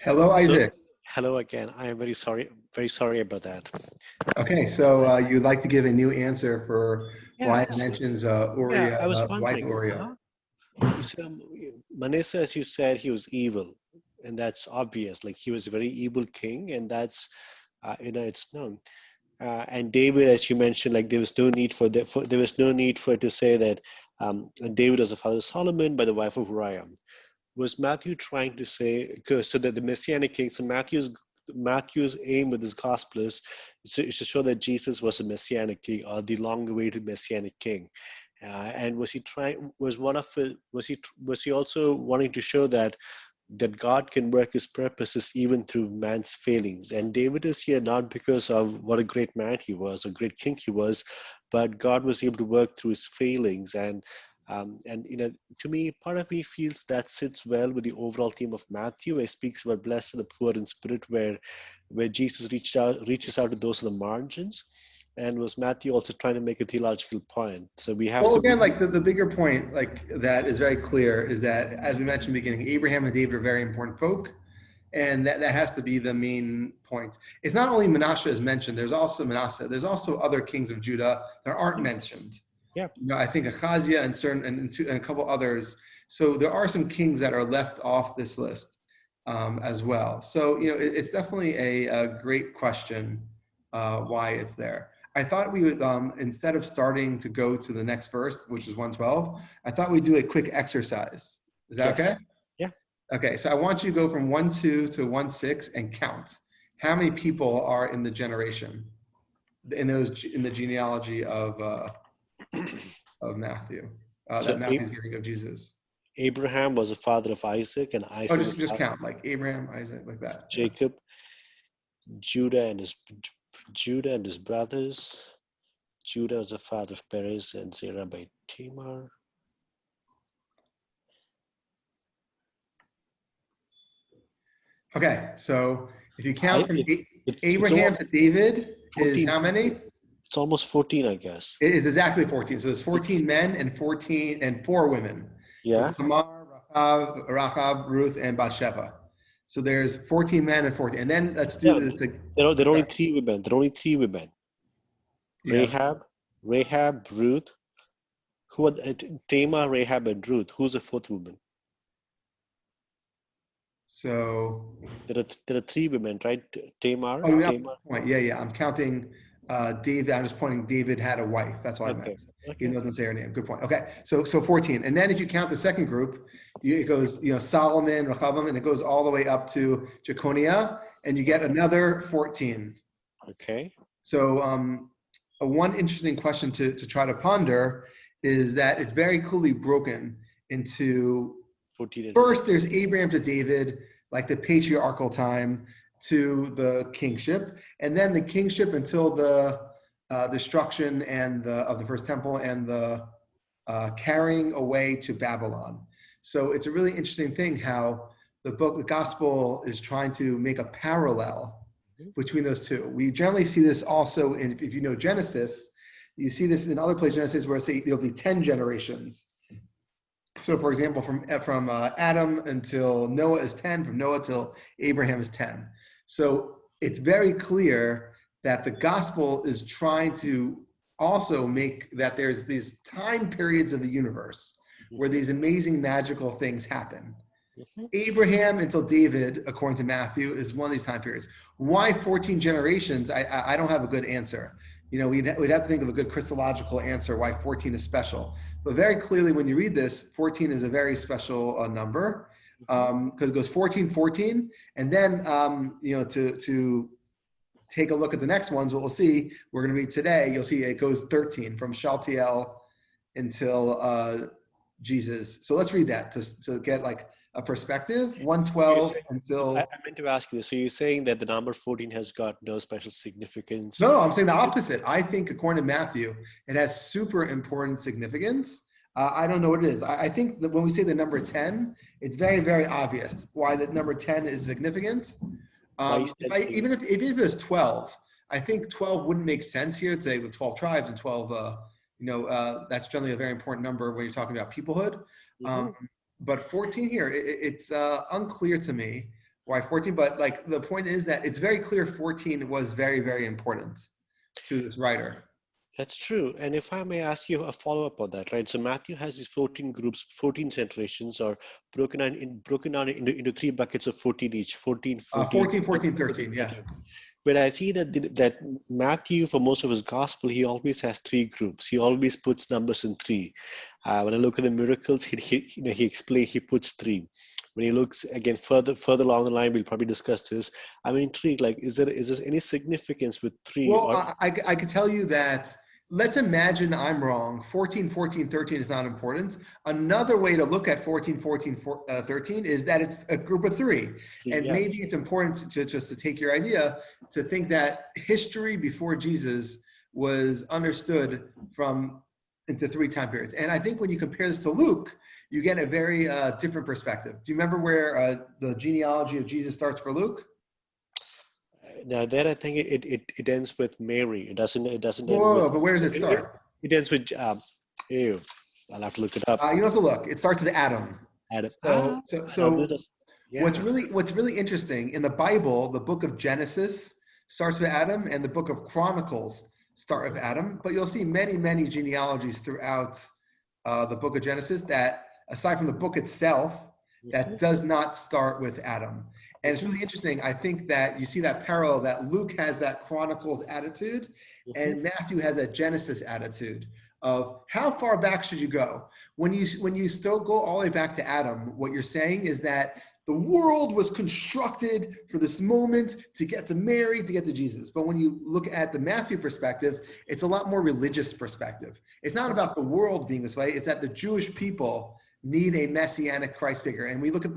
Hello, So, Isaac. hello again. I am very sorry about that. Okay, so you'd like to give a new answer for why Yeah, it mentions yeah, Uriah, I was wife wondering, Uriah. you said, Manasseh, as you said, he was evil, and that's obvious. Like he was a very evil king, and that's, it's known. And David, as you mentioned, like there was no need there was no need for it to say that David was the father of Solomon by the wife of Uriah. Was Matthew trying to say, so that the Messianic king, so Matthew's aim with his gospel is to show that Jesus was a Messianic king or the long-awaited Messianic king. And was he trying? Was one of it? Was he also wanting to show that God can work His purposes even through man's failings? And David is here not because of what a great man he was, a great king he was, but God was able to work through his failings. And to me, part of me feels that sits well with the overall theme of Matthew, where it speaks about blessed are the poor in spirit, where Jesus reaches out to those on the margins. And was Matthew also trying to make a theological point? So we have Well, so again, like the bigger point, like that is very clear, is that as we mentioned in the beginning, Abraham and David are very important folk, and that has to be the main point. It's not only Manasseh is mentioned. There's also Manasseh. There's also other kings of Judah that aren't mentioned. yeah. I think Achaziah and certain and a couple others. So there are some kings that are left off this list as well. So it's definitely a great question why it's there. I thought we would instead of starting to go to the next verse, which is 112, I thought we'd do a quick exercise. Is that okay? Yes. Yeah. Okay, so I want you to go from 1-2 to 1-6 and count how many people are in the generation in the genealogy of Matthew, So that Matthew's giving of Jesus. Abraham was the father of Isaac, and Oh, Isaac the just father count like Abraham, Isaac, like of that. Yeah. Jacob, Judah and his Judah and his brothers. Judah was the father of Perez and Zerah by Tamar. Okay, so if you I count from it's Abraham almost to David is 14 how many? people. It's almost 14, I guess. It is exactly 14. So there's 14 men and 4 women. So it's Yeah. Tamar, Rahab, Ruth, and Bathsheba. So there's 14 men and 14. And then let's do Yeah. this. There are only three women. There are only three women. Yeah. Rahab, Ruth. Who are Tamar, Rahab, and Ruth? Who's the fourth woman? So, There are three women, right? oh, yeah, Tamar. point. Yeah. I'm counting David. I'm just pointing. David had a wife. That's what I meant. Okay. Even Okay. though it doesn't say her name. Good point. Okay. So 14. And then if you count the second group, it goes, Solomon, Rehoboam, and it goes all the way up to Jeconiah, and you get another 14. Okay. So one interesting question to try to ponder is that it's very clearly broken into 14 and first 14. there's Abraham to David, like the patriarchal time to the kingship, and then the kingship until the destruction of the first temple and the carrying away to Babylon. So it's a really interesting thing how the gospel is trying to make a parallel between those two. We generally see this also in, if you know Genesis, you see this in other places in Genesis where it say there'll be 10 generations. So for example, from Adam until Noah is 10, from Noah till Abraham is 10. So it's very clear that the gospel is trying to also make that there's these time periods of the universe where these amazing magical things happen. Abraham until David, according to Matthew, is one of these time periods. Why 14 generations? I don't have a good answer. We'd have to think of a good Christological answer why 14 is special. But very clearly, when you read this, 14 is a very special number because it goes 14, 14, and then to take a look at the next ones, what we'll see, we're going to read today. You'll see it goes 13 from Shaltiel until Jesus. So let's read that to get like a perspective. 112 I until. meant to ask you, so you're saying that the number 14 has got no special significance? No, I'm saying the opposite. I think according to Matthew, it has super important significance. I don't know what it is. I think that when we say the number 10, it's very, very obvious why the number 10 is significant. Why is that Even if it was 12, I think 12 wouldn't make sense here to say the 12 tribes and 12, that's generally a very important number when you're talking about peoplehood. Mm-hmm. But 14 here, it's unclear to me why 14, but like the point is that it's very clear 14 was very, very important to this writer. That's true. And if I may ask you a follow-up on that, right? So Matthew has these 14 groups, 14 generations, or broken down into three buckets of 14 each, 14, 14, 14, 14, 14, 13, yeah. 13. But I see that Matthew, for most of his gospel, he always has three groups. He always puts numbers in three. When I look at the miracles, he puts three. When he looks again further along the line, we'll probably discuss this. I'm intrigued. Like, is there any significance with three? Well, Or I could tell you that, let's imagine I'm wrong. 14, 14, 13 is not important. Another way to look at 14, 14, 13 is that it's a group of three. And yeah, maybe it's important to just to take your idea to think that history before Jesus was understood from into three time periods. And I think when you compare this to Luke, you get a very different perspective. Do you remember where the genealogy of Jesus starts for Luke? now there I think it ends with Mary. It doesn't end with. Whoa, but where does it start? It ends with ew. I'll have to look it up. You have to look. It starts with Adam. Adam. So Yeah. what's really interesting in the Bible, the book of Genesis starts with Adam, and the book of Chronicles start with Adam. But you'll see many genealogies throughout the book of Genesis that, aside from the book itself, that does not start with Adam. And it's really interesting. I think that you see that parallel that Luke has that Chronicles attitude, and Matthew has a Genesis attitude of how far back should you go? When you still go all the way back to Adam, what you're saying is that the world was constructed for this moment to get to Mary, to get to Jesus. But when you look at the Matthew perspective, it's a lot more religious perspective. It's not about the world being this way. It's that the Jewish people need a messianic Christ figure. And we look at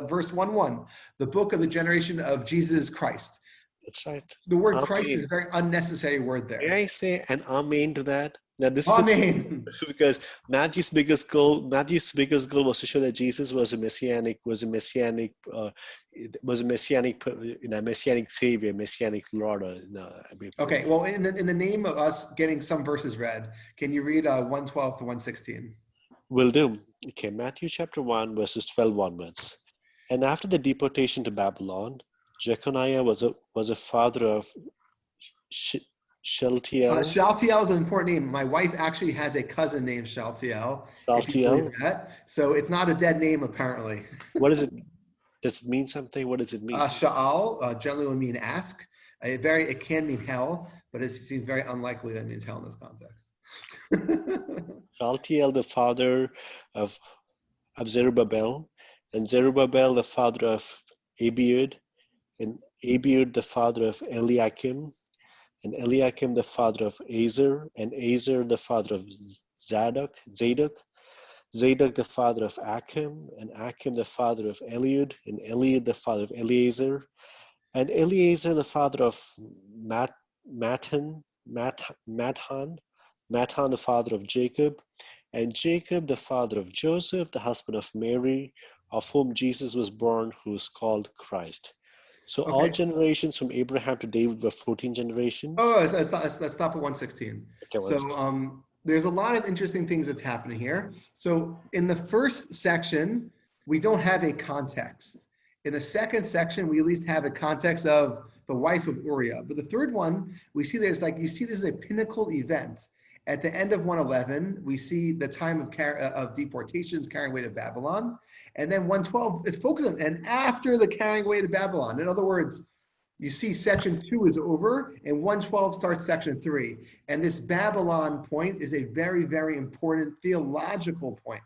verse 1:1, the book of the generation of Jesus Christ. That's right. The word Christ is a very unnecessary word there. May I say an amen to that? Now this Amen. because Matthew's biggest goal was to show that Jesus was a messianic savior, messianic Lord. Okay, well, in the name of us getting some verses read, can you read 1:12 to 1:16? Will do. Okay, Matthew chapter 1, verses 12 onwards. And after the deportation to Babylon, Jeconiah was a father of Shealtiel. Shealtiel is an important name. My wife actually has a cousin named Shealtiel. So it's not a dead name, apparently. What is it? Does it mean something? What does it mean? Sha'al generally will mean ask. It can mean hell, but it seems very unlikely that it means hell in this context. Shealtiel, the father of Zerubbabel, and Zerubbabel, the father of Abiud, and Abiud, the father of Eliakim, and Eliakim, the father of Azer, and Azer, the father of Zadok, Zadok, the father of Achim, and Achim, the father of Eliud, and Eliud, the father of Eleazar, and Eleazar, the father of Mathan, the father of Jacob, and Jacob, the father of Joseph, the husband of Mary, of whom Jesus was born, who is called Christ. So all generations from Abraham to David were 14 generations. Oh, let's stop at 1:16. Okay, so there's a lot of interesting things that's happening here. So in the first section, we don't have a context. In the second section, we at least have a context of the wife of Uriah. But the third one, we see there's this is a pinnacle event. At the end of 111, we see the time of deportations carrying away to Babylon. And then 112, it focuses on, and after the carrying away to Babylon. In other words, you see section 2 is over and 112 starts section 3. And this Babylon point is a very, very important theological point.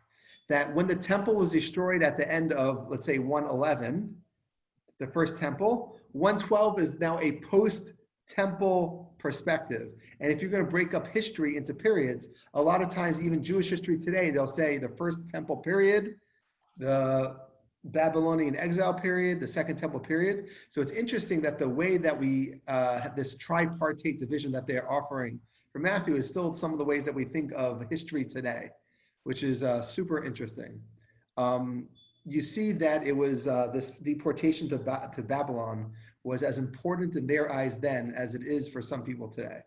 That when the temple was destroyed at the end of, let's say, 111, the first temple, 112 is now a post-temple perspective. And if you're going to break up history into periods, a lot of times, even Jewish history today, they'll say the first temple period, the Babylonian exile period, the second temple period. So it's interesting that the way that we have this tripartite division that they're offering for Matthew is still some of the ways that we think of history today, which is super interesting. You see that it was this deportation to Babylon was as important in their eyes then as it is for some people today.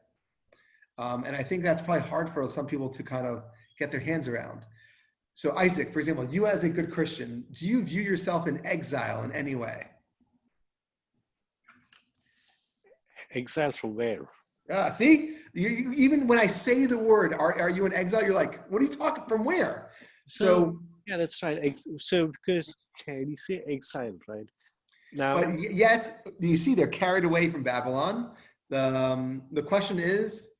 And I think that's probably hard for some people to kind of get their hands around. So Isaac, for example, you as a good Christian, do you view yourself in exile in any way? Exile from where? See, even when I say the word, are you in exile? You're like, what are you talking from where? So So, yeah, that's right. So because can you say exile, right? Now, but yet, you see, they're carried away from Babylon. The question is,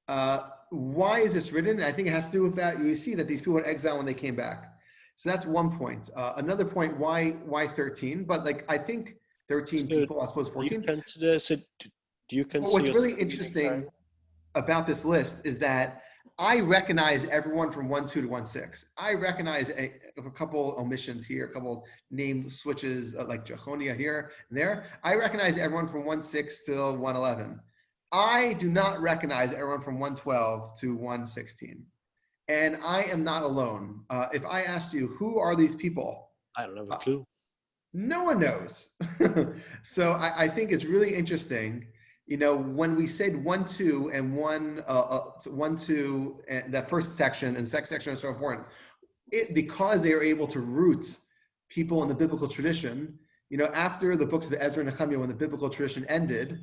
why is this written? And I think it has to do with that. You see that these people were in exile when they came back. So that's one point. Another point, why 13? But like, I think 13 so people, I suppose do you 14. consider do you But consider what's yourself really to be in exile? interesting about this list is that I recognize everyone from 1-2 to 1-6. I recognize a couple omissions here, a couple name switches like Jehonia here and there. I recognize everyone from 1-6 till 1-11. I do not recognize everyone from 1-12 to 1-16. And I am not alone. If I asked you, who are these people? I don't have a Uh, clue. no one knows. So I think it's really interesting. You know, when we said 1-2 and 1-2, and that first section and second section are so important, because they are able to root people in the biblical tradition. You know, after the books of Ezra and Nehemiah, when the biblical tradition ended,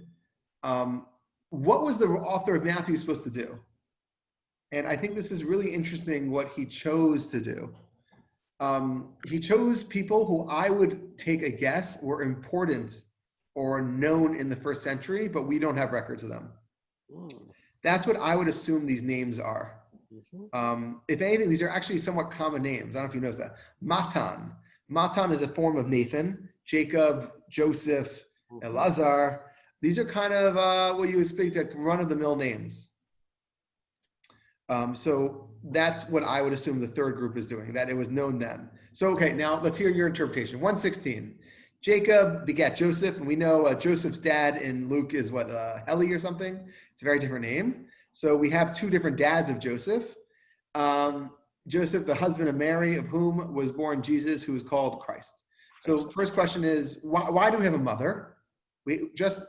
what was the author of Matthew supposed to do? And I think this is really interesting what he chose to do. He chose people who I would take a guess were important or known in the first century, but we don't have records of them. Mm, That's what I would assume these names are. mhm, If anything, these are actually somewhat common names. I don't know if you know that. Matan. Matan is a form of Nathan, Jacob, Joseph, mhm. Elazar. These are kind of what you would speak like run-of-the-mill names. So that's what I would assume the third group is doing, that it was known then. So, okay, now let's hear your interpretation. 1:16. Jacob begat Joseph, and we know Joseph's dad in Luke is what, Heli or something? It's a very different name. So we have two different dads of Joseph. Joseph, the husband of Mary, of whom was born Jesus, who is called Christ. So Christ. first question is, why do we have a mother? We just,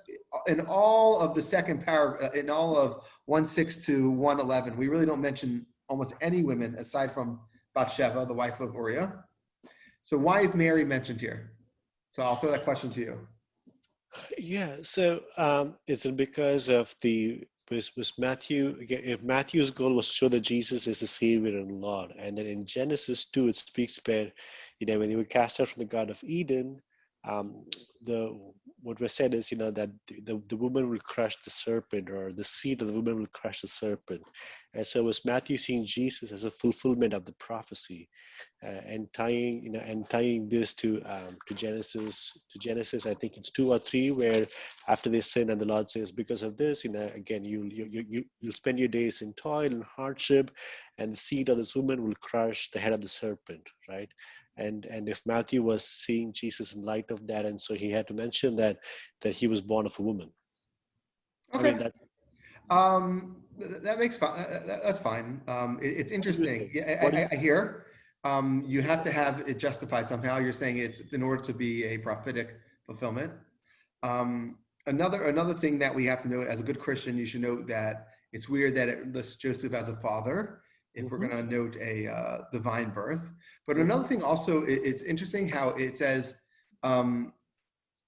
in all of the second paragraph, in all of 1:6 to 1:11, we really don't mention almost any women aside from Bathsheba, the wife of Uriah. So why is Mary mentioned here? So I'll throw that question to you. Yeah. So is it because of was Matthew again? If Matthew's goal was to show that Jesus is the Savior and Lord, and then in Genesis 2 it speaks where, when they were cast out from the Garden of Eden, um, the what was said is that the woman will crush the serpent, or the seed of the woman will crush the serpent, and so was Matthew seeing Jesus as a fulfillment of the prophecy, and tying this to Genesis. I think it's 2 or 3, where after they sin, and the Lord says, because of this, again, you'll spend your days in toil and hardship, and the seed of this woman will crush the head of the serpent, right? And if Matthew was seeing Jesus in light of that, and so he had to mention that he was born of a woman. I Okay. mean, that's That makes fine. That's fine. It's what do you interesting. think? What do Yeah, you I hear. You have to have it justified somehow. You're saying it's in order to be a prophetic fulfillment. Um, another thing that we have to note as a good Christian, you should note that it's weird that it lists Joseph as a father if we're Mhm, going to note a divine birth. But mhm. another thing also, it's interesting how it says um,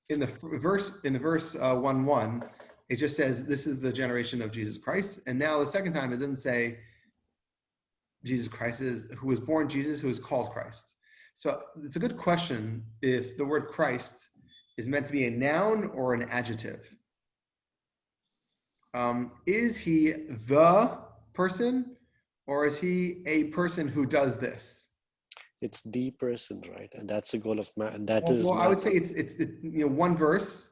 in the verse 1:1, it just says this is the generation of Jesus Christ, and now the second time it doesn't say Jesus Christ is who was born Jesus, who is called Christ. So it's a good question if the word Christ is meant to be a noun or an adjective. Is he the person, or is he a person who does this? It's the person, right? And that's the goal of man, and that is Well, I would say Matthew. it's one verse.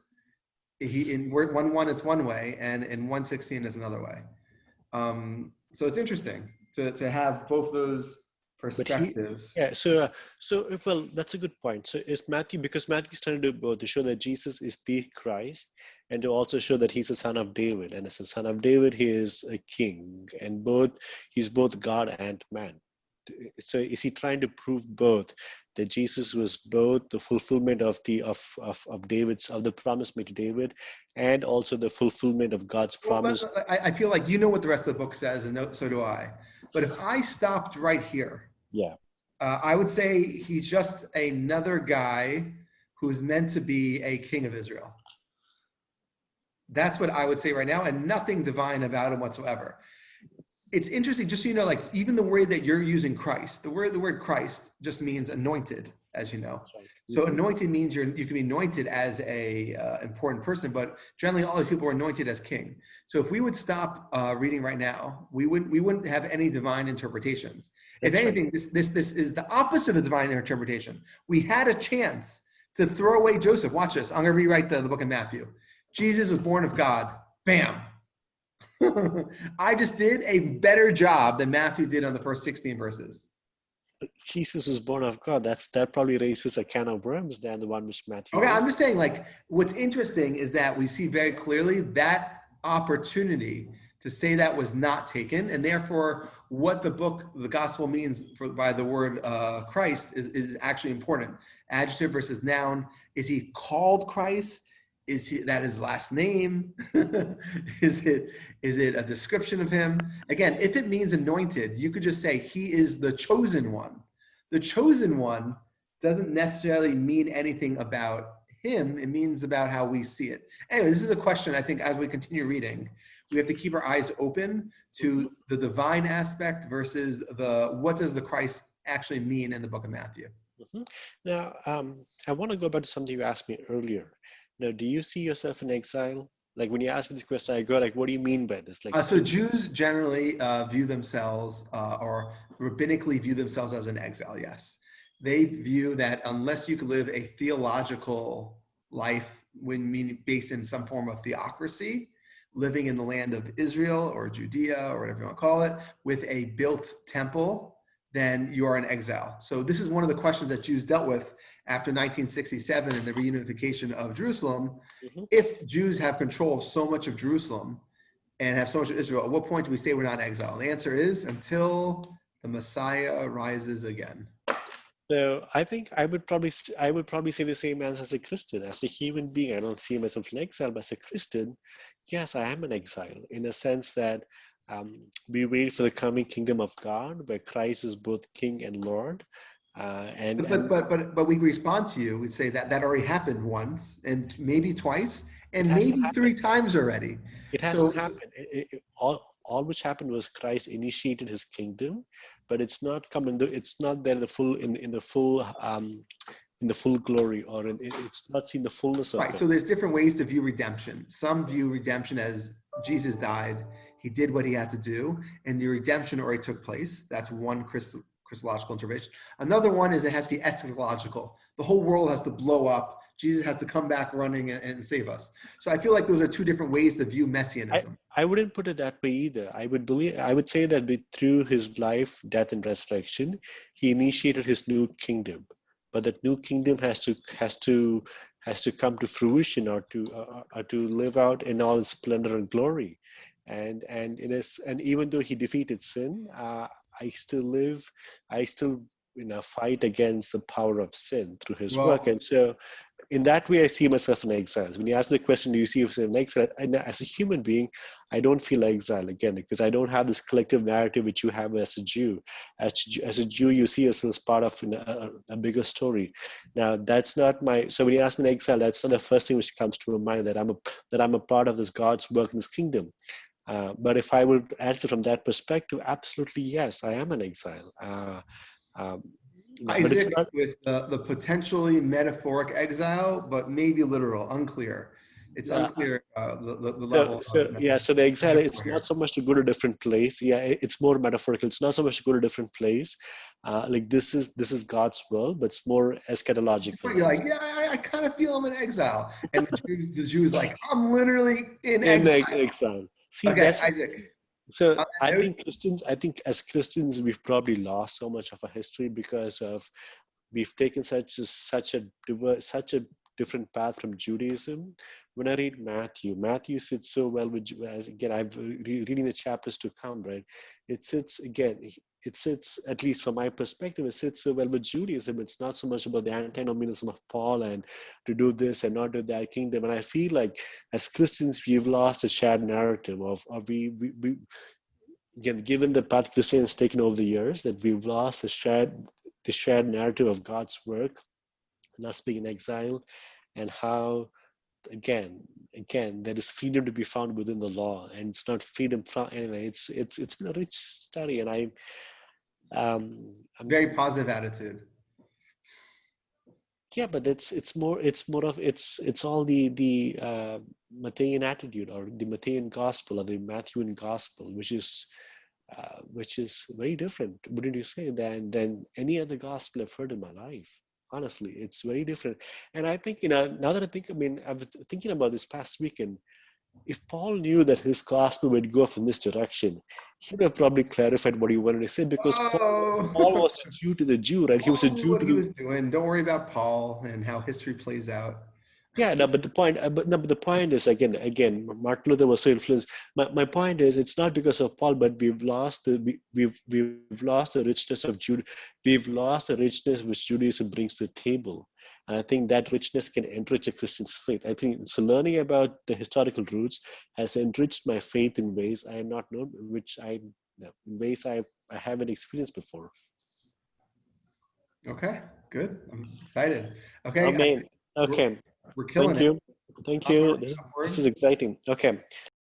He in 1:1 it's one way, and in 1:16 is another way. So it's interesting to have both those But perspectives. yeah. So well, that's a good point. So is Matthew, because Matthew's trying to do both, to show that Jesus is the Christ, and to also show that he's a son of David, and as a son of David, he is a king, and he's both God and man. So is he trying to prove both, that Jesus was both the fulfillment of the promise made to David, and also the fulfillment of God's Well, promise? I feel like you know what the rest of the book says, and so do I. But if I stopped right here, Yeah. I would say he's just another guy who's meant to be a king of Israel. That's what I would say right now, and nothing divine about him whatsoever. It's interesting, just so you know, like even the word that you're using, Christ, the word Christ just means anointed, as you know. That's right. So anointed means you can be anointed as a important person, but generally all these people are anointed as king. So if we would stop reading right now, we wouldn't have any divine interpretations. If That's right. anything, this is the opposite of divine interpretation. We had a chance to throw away Joseph. Watch this. I'm going to rewrite the book of Matthew. Jesus was born of God. Bam. I just did a better job than Matthew did on the first 16 verses. Jesus was born of God. That probably raises a can of worms than the one which Matthew Okay, I'm raised. just saying, like, what's interesting is that we see very clearly that opportunity to say that was not taken, and therefore what the book, the gospel means by the word Christ is actually important. Adjective versus noun. Is he called Christ? Is that his last name? is it a description of him? Again, if it means anointed, you could just say he is the chosen one. The chosen one doesn't necessarily mean anything about him. It means about how we see it. Anyway, this is a question I think as we continue reading, we have to keep our eyes open to the divine aspect versus what does the Christ actually mean in the book of Matthew. Now, I want to go back to something you asked me earlier. Now, do you see yourself in exile? Like when you ask me this question, I go like, what do you mean by this? Like, So Jews generally view themselves or rabbinically view themselves as an exile, yes. They view that unless you could live a theological life based in some form of theocracy, living in the land of Israel or Judea or whatever you want to call it, with a built temple, then you are in exile. So this is one of the questions that Jews dealt with after 1967 and the reunification of Jerusalem. If Jews have control of so much of Jerusalem and have so much of Israel, at what point do we say we're not in exile? And the answer is until the Messiah rises again. So I think I would probably say the same as a Christian. As a human being, I don't see myself in exile, but as a Christian, yes, I am in exile in a sense that we wait for the coming kingdom of God, where Christ is both King and Lord. But we respond to you. We'd say that already happened once, and maybe twice, it and hasn't maybe happened. 3 times already. It hasn't happened. All which happened was Christ initiated his kingdom, but it's not come in it's not there in the full in the full glory, or it's not seen the fullness of Right. it. So there's different ways to view redemption. Some view redemption as Jesus died, he did what he had to do, and the redemption already took place. That's one Christological interpretation. Another one is it has to be eschatological. The whole world has to blow up. Jesus has to come back running and save us. So I feel like those are 2 different ways to view messianism. I wouldn't put it that way either. I would say that through his life, death, and resurrection, he initiated his new kingdom. But that new kingdom has to come to fruition or to live out in all its splendor and glory. And even though he defeated sin, I still fight against the power of sin through his work. And so in that way, I see myself in exile. When you ask me the question, do you see yourself in exile? As a human being, I don't feel exile again, because I don't have this collective narrative which you have as a Jew. As a Jew, you see yourself as part of a bigger story. Now, that's not so when you ask me in exile, that's not the first thing which comes to my mind, that I'm a part of this God's work in this kingdom. But if I would answer from that perspective, absolutely yes, I am in exile. Isaac, but it's not with the potentially metaphoric exile, but maybe literal, unclear. It's unclear the level. So the exile, it's not so much to go to a different place. Yeah, it's more metaphorical. It's not so much to go to a different place. Like this is God's world, but it's more eschatological. You're like, yeah, I kind of feel I'm in exile, and the Jews like, I'm literally in In exile. exile. See, Okay, Isaac. So I think as Christians, we've probably lost so much of our history because we've taken such a different path from Judaism. When I read Matthew sits so well with, as again, I've reading the chapters to come, right? It sits, at least from my perspective, it sits so well with Judaism. It's not so much about the antinomianism of Paul and to do this and not do that kingdom. And I feel like as Christians, we've lost a shared narrative of we again, given the path Christianity has taken over the years, that we've lost the shared narrative of God's work and us being in exile, and how again, there is freedom to be found within the law, and it's not freedom from anyway. It's been a rich study, and I'm Very positive attitude. yeah, but it's more of it's all the Matthean attitude or the Matthean gospel or the Matthewan gospel, which is very different, wouldn't you say, than any other gospel I've heard in my life. Honestly, it's very different. And I think, now that I think, I mean, I was thinking about this past weekend. If Paul knew that his gospel would go from this direction, he would have probably clarified what he wanted to say, because Paul Oh, was a Jew to the Jew, right? He was a Paul knew Jew what to he the was doing. Don't worry about Paul and how history plays out. Yeah, no, but the point, but the point is, again, Martin Luther was so influenced. My point is, it's not because of Paul, but we've lost the richness of Jude. We've lost the richness which Judaism brings to the table. And I think that richness can enrich a Christian's faith. I think so. Learning about the historical roots has enriched my faith in ways I have not known, in ways I haven't experienced before. Okay, good. I'm excited. Okay, Amen. we're, Okay. we're killing Thank it. you. Thank you. Onward, This is upward. exciting. Okay.